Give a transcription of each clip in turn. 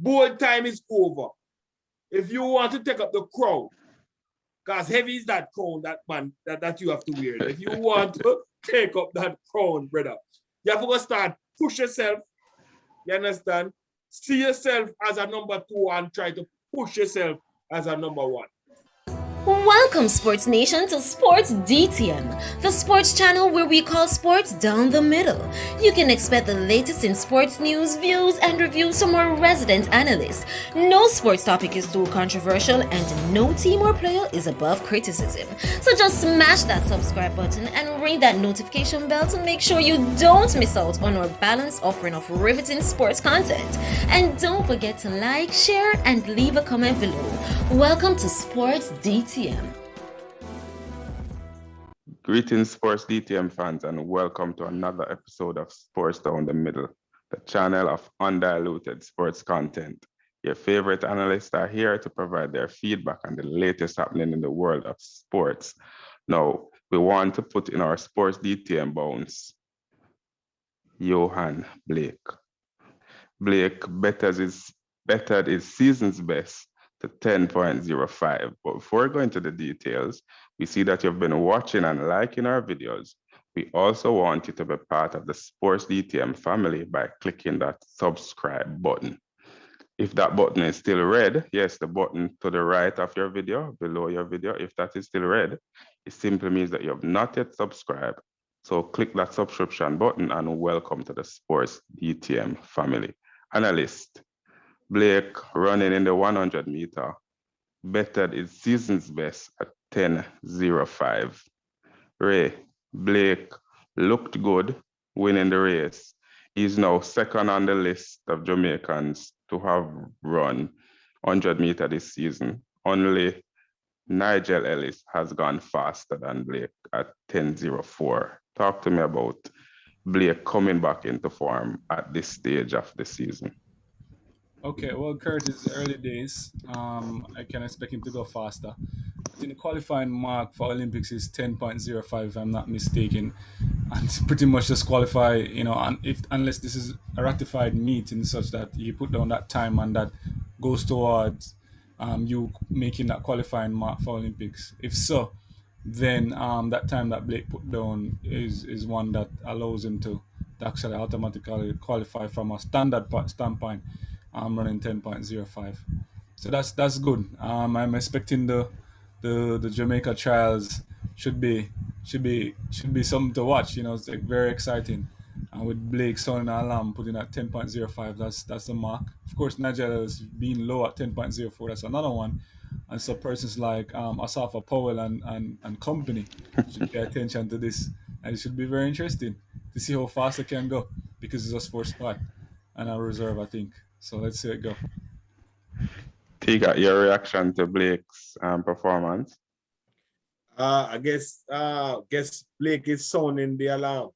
Bold time is over. If you want to take up the crown, because heavy is that crown, that man, that you have to wear. If you want to take up that crown, brother, you have to start push yourself. You understand? See yourself as a number 2 and try to push yourself as a number 1. Welcome, Sports Nation, to Sports DTM, the sports channel where we call sports down the middle. You can expect the latest in sports news, views, and reviews from our resident analysts. No sports topic is too controversial, and no team or player is above criticism. So just smash that subscribe button and ring that notification bell to make sure you don't miss out on our balanced offering of riveting sports content. And don't forget to like, share, and leave a comment below. Welcome to Sports DTM. Greetings, Sports DTM fans, and welcome to another episode of Sports Down the Middle, the channel of undiluted sports content. Your favorite analysts are here to provide their feedback on the latest happening in the world of sports. Now, we want to put in our Sports DTM bounce Yohan Blake. Blake bettered his season's best to 10.05. But before going to the details, we see that you've been watching and liking our videos. We also want you to be part of the Sports DTM family by clicking that subscribe button. If that button is still red, yes, the button to the right of your video, below your video, if that is still red, it simply means that you have not yet subscribed. So click that subscription button and welcome to the Sports DTM family. Analyst Blake, running in the 100 meter, bettered his season's best at 10.05. Ray, Blake looked good winning the race. He's now second on the list of Jamaicans to have run 100 meter this season. Only Nigel Ellis has gone faster than Blake at 10.04. Talk to me about Blake coming back into form at this stage of the season. Okay, well, Kurt, it's early days. I can expect him to go faster. I think the qualifying mark for Olympics is 10.05, if I'm not mistaken. And it's pretty much just qualify, and unless this is a ratified meet in such that you put down that time and that goes towards you making that qualifying mark for Olympics. If so, then that time that Blake put down is one that allows him to actually automatically qualify from a standard standpoint. Running 10.05, so that's good. I'm expecting the Jamaica trials should be something to watch. It's like very exciting, and with Blake sounding an alarm, putting at 10.05, that's the mark. Of course, Nigeria is being low at 10.04. That's another one, and so persons like Asafa Powell and company should pay attention to this, and it should be very interesting to see how fast it can go, because it's just 4 spot and a reserve, I think. So let's see it go. Tiga, your reaction to Blake's performance? I guess Blake is sounding the alarm,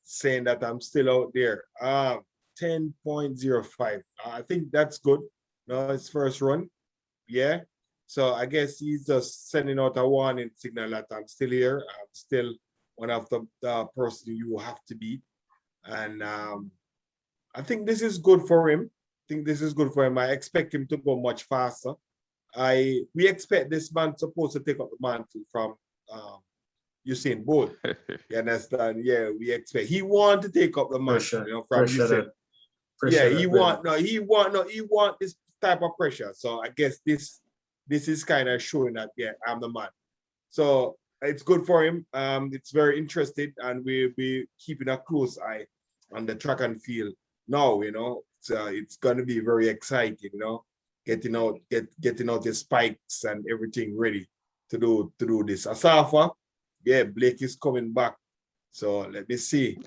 saying that I'm still out there. 10.05. I think that's good. His first run. Yeah. So I guess he's just sending out a warning signal that I'm still here. I'm still one of the person you have to beat. And I think this is good for him. I expect him to go much faster. We expect this man supposed to take up the mantle from Usain Bolt. You understand? Yeah, we expect he want to take up the mantle from Usain. He want this type of pressure. So I guess this is kind of showing that I'm the man. So it's good for him. It's very interesting, and we'll be keeping a close eye on the track and field. Now, it's going to be very exciting, getting out the spikes and everything ready to do this. Asafa, Blake is coming back. So let me see.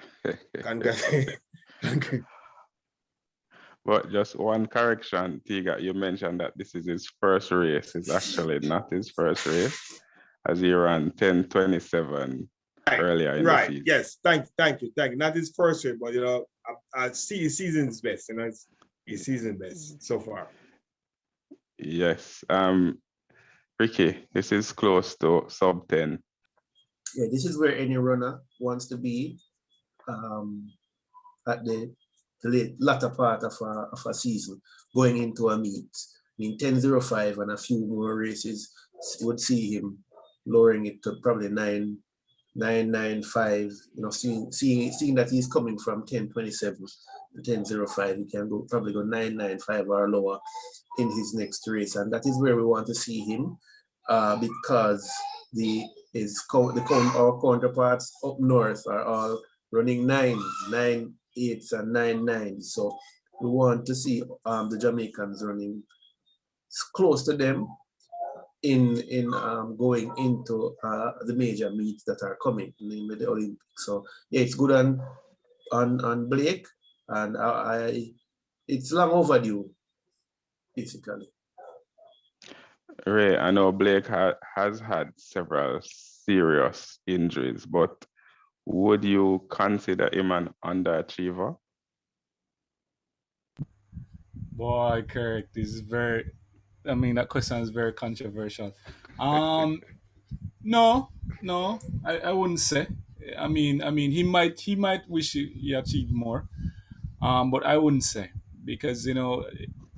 But just one correction, Tiga, you mentioned that this is his first race. It's actually not his first race, as he ran 10.27 earlier in the season. Yes, thank you. Not his first race, but I see his season's best. It's his season best so far. Yes. Ricky, this is close to sub 10. Yeah, this is where any runner wants to be at the the latter part of a season going into a meet. I mean, 10.05 and a few more races would see him lowering it to probably 9.95. You know, seeing that he's coming from 10.27 to 10.05, he can probably go 9.95 or lower in his next race, and that is where we want to see him, because our counterparts up north are all running 9.8s and 9.9s. So we want to see the Jamaicans running close to them in going into the major meets that are coming in the Olympics. So yeah, it's good on Blake, and it's long overdue, basically. Ray, I know Blake has had several serious injuries, but would you consider him an underachiever? Boy, Kurt, this is very. I mean, that question is very controversial. No, no, I wouldn't say. I mean, he might wish he achieved more. But I wouldn't say, because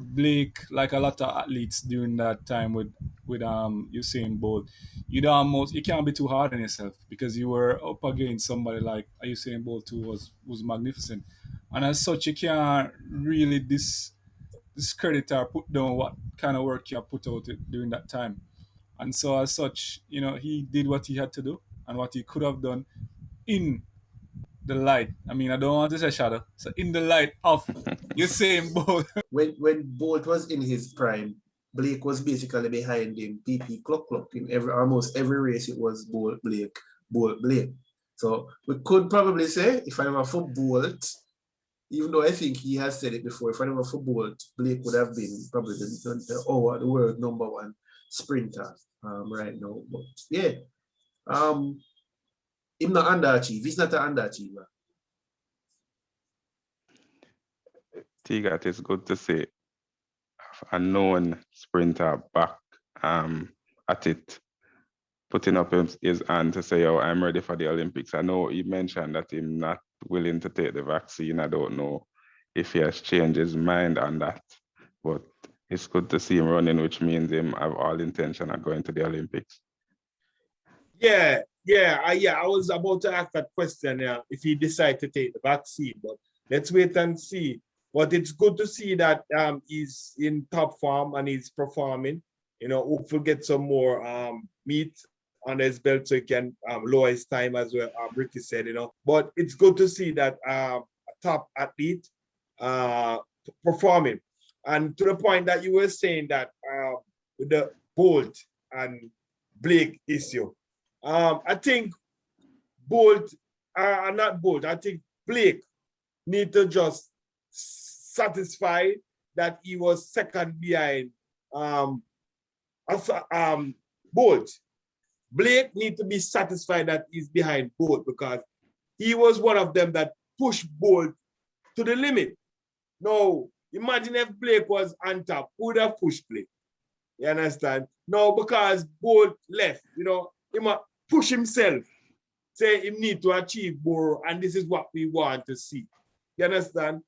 Blake, like a lot of athletes during that time with Usain Bolt, you can't be too hard on yourself, because you were up against somebody like Usain Bolt, who was magnificent, and as such you can't really discredit or put down what kind of work you have put out during that time. And so as such, he did what he had to do and what he could have done in the light. I mean, I don't want to say shadow. So in the light of Usain Bolt. When Bolt was in his prime, Blake was basically behind him, PP clock in almost every race. It was Bolt Blake. So we could probably say, if I were for Bolt, even though I think he has said it before, if I were for Bolt, Blake would have been probably the world #1 sprinter right now. But yeah, him not underachieve. He's not an underachiever. Tigat, it's good to see a known sprinter back at it, putting up his hand to say, "Oh, I'm ready for the Olympics." I know he mentioned that he's not willing to take the vaccine. I don't know if he has changed his mind on that, but it's good to see him running, which means him have all intention of going to the Olympics. Yeah, I was about to ask that question, if he decide to take the vaccine, but let's wait and see. But it's good to see that he's in top form and he's performing. Hopefully get some more meat under his belt so he can lower his time as well. Ricky said, But it's good to see that a top athlete performing. And to the point that you were saying that with the Bolt and Blake issue, I think I think Blake need to just satisfy that he was second behind Bolt. Blake need to be satisfied that he's behind Bolt, because he was one of them that pushed Bolt to the limit. Now, imagine if Blake was on top, who would have pushed Blake? You understand? No, because Bolt left, he might push himself, say he need to achieve more, and this is what we want to see. You understand?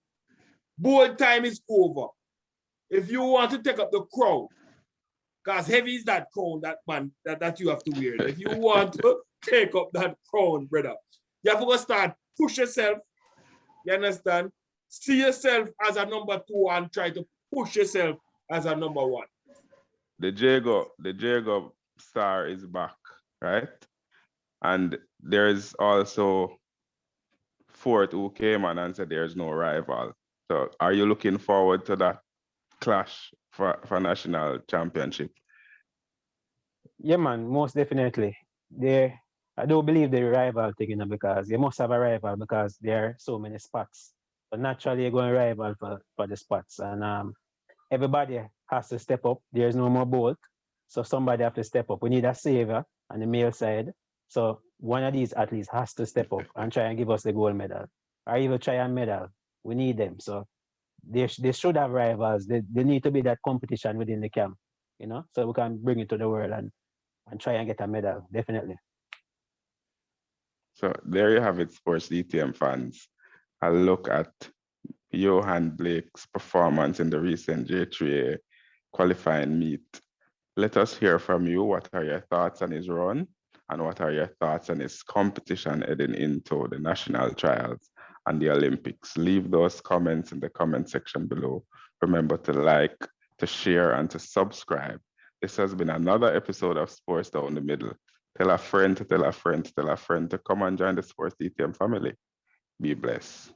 Bolt time is over. If you want to take up the crown, because heavy is that crown, that man, that you have to wear. If you want to take up that crown, brother, you have to go start push yourself. You understand? See yourself as a #2 and try to push yourself as a #1. The Jago star is back, right? And there's also Fort who came on and said there's no rival. So are you looking forward to that clash for national championship? Yeah, man, most definitely. I don't believe the rival thing, because you must have a rival, because there are so many spots. But naturally, you're going to rival for the spots. And everybody has to step up. There's no more Bolt. So somebody have to step up. We need a savior on the male side. So one of these athletes has to step up and try and give us the gold medal, or even try a medal. We need them. So they should have rivals. They need to be that competition within the camp, so we can bring it to the world and try and get a medal, definitely. So there you have it, Sports DTM fans. A look at Johann Blake's performance in the recent JAAA qualifying meet. Let us hear from you. What are your thoughts on his run? And what are your thoughts on his competition heading into the national trials and the Olympics? Leave those comments in the comment section below. Remember to like, to share, and to subscribe. This has been another episode of Sports Down the Middle. Tell a friend to tell a friend to tell a friend to come and join the Sports DTM family. Be blessed.